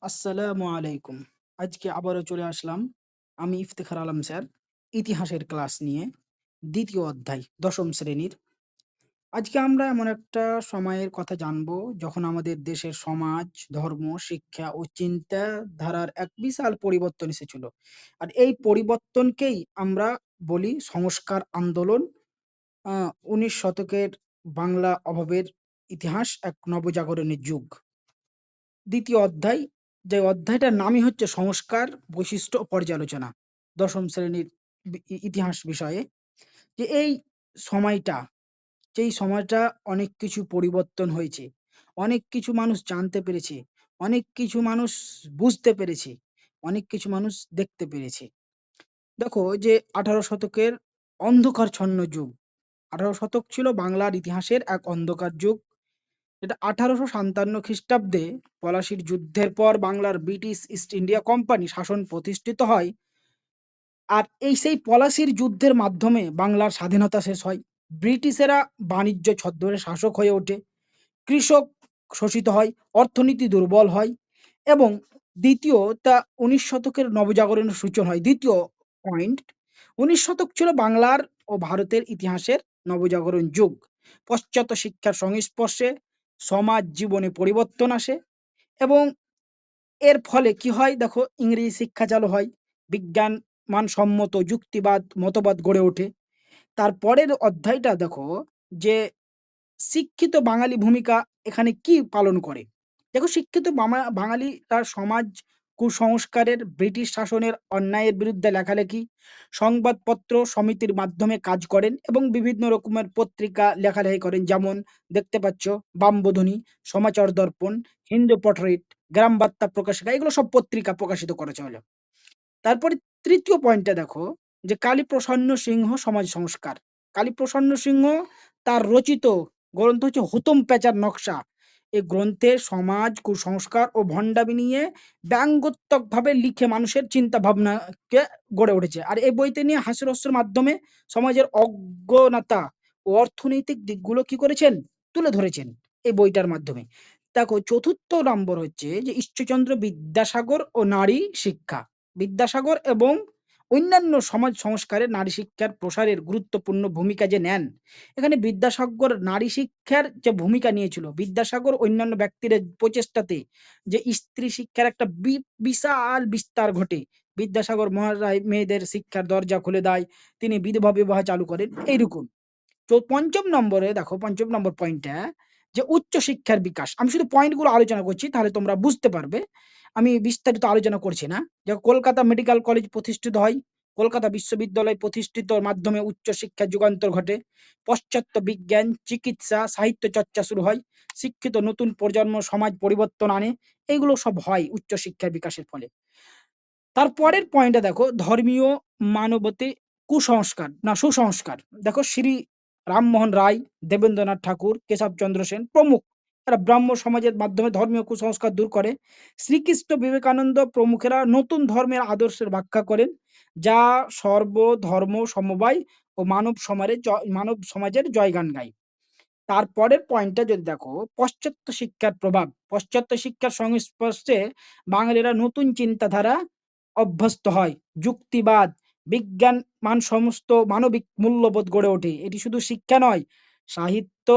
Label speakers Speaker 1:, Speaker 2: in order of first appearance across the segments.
Speaker 1: আসসালামু আলাইকুম। আজকে আবারও চলে আসলাম আমি ইফতেখার আলম স্যার ইতিহাসের ক্লাস নিয়ে ২য় অধ্যায় ১০ম শ্রেণীর। আজকে আমরা এমন একটা সময়ের কথা জানবো যখন আমাদের দেশের সমাজ, ধর্ম, শিক্ষা ও চিন্তাধারার এক বিশাল পরিবর্তন এসেছিল। আর এই পরিবর্তনকেই আমরা বলি সংস্কার আন্দোলন। আ ১৯ শতকের বাংলা অভাবের ইতিহাস এক নবজাগরণের যুগ। ২য় অধ্যায়, যে অধ্যায়টার নামই হচ্ছে সংস্কার, বৈশিষ্ট্য ও পর্যালোচনা। ১০ম শ্রেণীর ইতিহাস বিষয়ে। যে এই সময়টা, যেই সময়টা অনেক কিছু পরিবর্তন হয়েছে। অনেক কিছু মানুষ জানতে পেরেছে, অনেক কিছু মানুষ বুঝতে পেরেছে, অনেক কিছু মানুষ দেখতে পেরেছে। দেখো যে ১৮ শতকের অন্ধকারছন্ন যুগ। ১৮ শতক ছিল বাংলার ইতিহাসের এক অন্ধকার যুগ। এটা ১৮৫৭ খ্রিস্টাব্দে পলাশির যুদ্ধের পর বাংলার ব্রিটিশ ইস্ট ইন্ডিয়া কোম্পানি শাসন প্রতিষ্ঠিত হয়। আর সেই পলাশির যুদ্ধের মাধ্যমে বাংলার স্বাধীনতা শেষ হয়। ব্রিটিশেরা বাণিজ্য ছদ্মরে শাসক হয়ে ওঠে। কৃষক শোষিত হয়, অর্থনীতি দুর্বল হয় এবং দ্বিতীয় তা ১৯ শতকের নবজাগরণের সূচনা হয়। ২য় পয়েন্ট, ১৯ শতক ছিল বাংলার ও ভারতের ইতিহাসের নবজাগরণ যুগ। পাশ্চাত্য শিক্ষার সংস্পর্শে সমাজ জীবনে পরিবর্তন আসে এবং এর ফলে কি হয় দেখো, ইংরেজি শিক্ষা চালু হয়, বিজ্ঞান মানসম্মত যুক্তিবাদ মতবাদ গড়ে ওঠে। তারপরের অধ্যায়টা দেখো যে শিক্ষিত বাঙালি ভূমিকা এখানে কি পালন করে? দেখো, শিক্ষিত বাঙালি তার সমাজ কুসংস্কারের, ব্রিটিশ শাসনের অন্যায়ের বিরুদ্ধে লেখালেখি, সংবাদপত্র সমিতির মাধ্যমে কাজ করেন এবং বিভিন্ন রকমের পত্রিকা লেখালেখি করেন। যেমন দেখতে পাচ্ছ বামবধূনী, সমাচার দর্পণ, হিন্দু পটরেট, গ্রাম বার্তা প্রকাশিকা, এগুলো সব পত্রিকা প্রকাশিত করেছে হলো। তারপরে ৩য় পয়েন্টটা দেখো যে কালীপ্রসন্ন সিংহ সমাজ সংস্কার। কালীপ্রসন্ন সিংহ তার রচিত গ্রন্থ হচ্ছে হুতম প্যাঁচার নকশা। এই গ্রন্থে সমাজ কুসংস্কার ও ভণ্ডামি নিয়ে ব্যঙ্গাত্মকভাবে লিখে মানুষের চিন্তা ভাবনাকে গড়ে উঠেছে। আর এই বইতে নিয়ে হাস্যরসের মাধ্যমে সমাজের অজ্ঞতা ও অর্থনৈতিক দিকগুলো কি করেছেন? তুলে ধরেছেন এই বইটার মাধ্যমে। দেখো ৪র্থ নম্বর হচ্ছে যে ঈশ্বরচন্দ্র বিদ্যাসাগর ও নারী শিক্ষা। বিদ্যাসাগর এবং অন্যান্য সমাজ সংস্কারে নারী শিক্ষার প্রসারের গুরুত্বপূর্ণ ভূমিকা যে নেন। এখানে বিদ্যাসাগর নারী শিক্ষার যে ভূমিকা নিয়েছিল, বিদ্যাসাগর অন্যান্য ব্যক্তির প্রচেষ্টাতে যে স্ত্রী শিক্ষার একটা বিশাল বিস্তার ঘটে। বিদ্যাসাগর মহারাজ মেয়েদের শিক্ষার দরজা খুলে দেয়। তিনি বিধবা বিবাহ চালু করেন এইরকম। তো ৫ম নম্বরে দেখো, ৫ম নম্বর পয়েন্টটা যে উচ্চশিক্ষার বিকাশ। আমি শুধু পয়েন্টগুলো আলোচনা করছি, তাহলে তোমরা বুঝতে পারবে। আমি বিস্তারিত আলোচনা করছি না। যে কলকাতা মেডিকেল কলেজ প্রতিষ্ঠিত হয়। কলকাতা বিশ্ববিদ্যালয় প্রতিষ্ঠিতর মাধ্যমে উচ্চশিক্ষার যুগান্তর ঘটে। পাশ্চাত্য বিজ্ঞান, চিকিৎসা, সাহিত্য চর্চা শুরু হয়। শিক্ষিত নতুন প্রজন্ম সমাজ পরিবর্তন আনে। এগুলো সব হয় উচ্চশিক্ষার বিকাশের ফলে। তারপরের পয়েন্টে দেখো ধর্মীয় মানবতে সুসংস্কার। দেখো শ্রী রামমোহন রায়, দেবেন্দ্রনাথ ঠাকুর, কেশবচন্দ্র সেন প্রমুখ এরা ব্রাহ্ম সমাজের মাধ্যমে ধর্মীয় কুসংস্কার দূর করে। শ্রীকৃষ্ণ বিবেকানন্দ প্রমুখেরা নতুন ধর্মের আদর্শের ব্যাখ্যা করেন, যা সর্বধর্ম সমবায় ও মানব সমাজের জয়গান গায়। তারপরের পয়েন্টটা যদি দেখো, পাশ্চাত্য শিক্ষার প্রভাব। পাশ্চাত্য শিক্ষার সংস্পর্শে বাঙালিরা নতুন চিন্তাধারা অভ্যস্ত হয়। যুক্তিবাদ, বিজ্ঞান সমস্ত মানবিক মূল্যবোধ গড়ে ওঠে। এটি শুধু শিক্ষা নয়, সাহিত্য,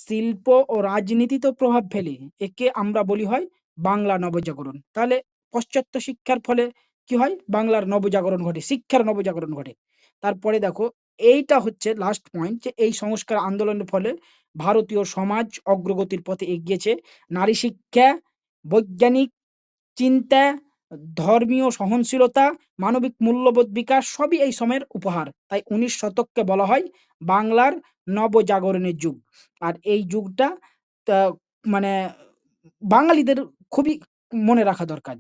Speaker 1: শিল্প ও রাজনীতিতেও প্রভাব ফেলে। একে আমরা বলি হয় বাংলা নবজাগরণ। তাহলে পাশ্চাত্য শিক্ষার ফলে কি হয়? বাংলার নবজাগরণ ঘটে, শিক্ষার নবজাগরণ ঘটে। তারপরে দেখো, এইটা হচ্ছে লাস্ট পয়েন্ট, যে এই সংস্কার আন্দোলনের ফলে ভারতীয় সমাজ অগ্রগতির পথে এগিয়েছে। নারী শিক্ষা, বৈজ্ঞানিক চিন্তা, ধর্মীয় সহনশীলতা, মানবিক মূল্যবোধ বিকাশ সবই এই সময়ের উপহার। তাই ১৯ শতককে বলা হয় বাংলার নবজাগরণের যুগ। আর এই যুগটা তা মানে বাঙালিদের খুবই মনে রাখা দরকার।